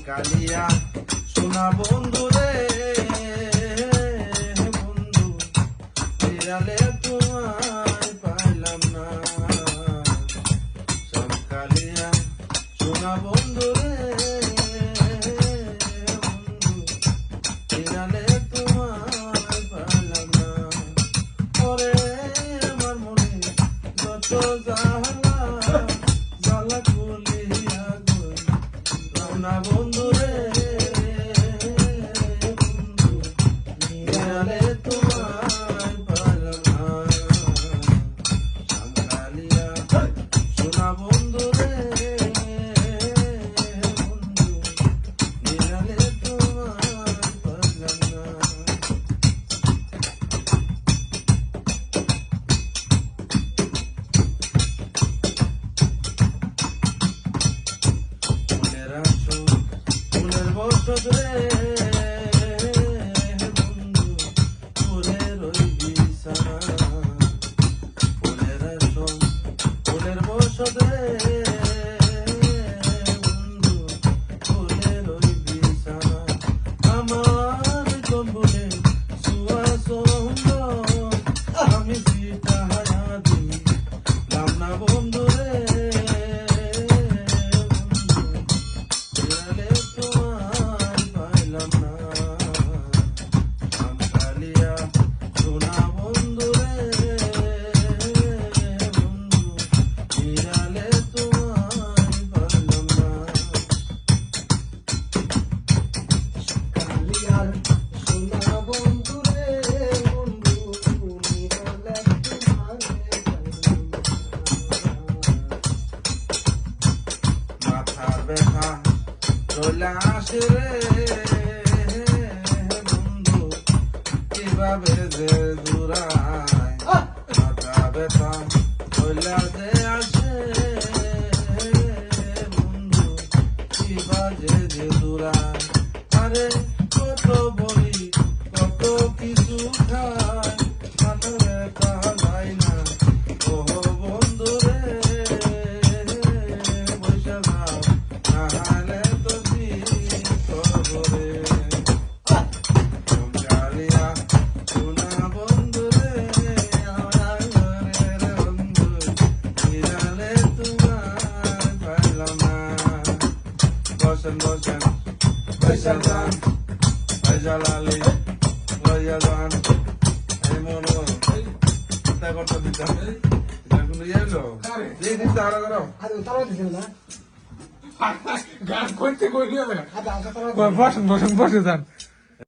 কালিয়া সোনা বন্ধু রে বন্ধু বিড়ালে তোমায় পাইলাম না সব কালিয়া সোনা বন্ধু রে বন্ধু বিড়ালে তোমায় পাইলাম না ওরে আমার মনে যত জ্বালা জ্বালা খুলিয়া গই না বন্ধু রে বন্ধু বিড়ালে তোমায় পাইলাম না কালিয়া সোনা বন্ধু রে বন্ধু বিড়ালে তোমায় পাইলাম না ফুলের বসত রে বন্ধু ফুলের ওই বিছানা ফুলের বসত রে বন্ধু ফুলের ওই বিছানা আমার কম্বলে সুয়া সুন্দর আমি সিটা হায়াতি লামনা বন্ধু রে বিড়ালে তোমায় পাইলাম না কালিয়া সোনা বন্ধু রে বন্ধু বিড়ালে তোমায় পাইলাম না কালিয়ার সোনা বন্ধু রে বন্ধু বিড়ালে তোমায় পাইলাম না মাথা ব্যথা চলে আসে রে বন্ধু কিভাবে যে দূরায় মাথা ব্যথা চলে আসে বন্ধু কিভাবে যে দূরায় আরে কত বলি কত কিছু খায় মাথা ব্যথা যায় না ও বন্ধু রে বসে যাও নাহলে তো করে কালিয়া সোনা বন্ধু রে আমার ঘরের বন্ধু বিড়ালে তোমায় পাইলাম না বসেন বসেন পয়সা যান পয়সা লালি লইয়া যান এই মনো চিন্তা করতে দিতাম এখন এলো দিয়ে দিতে আরো করো গান করতে কইলে বসেন বসেন বসে যান।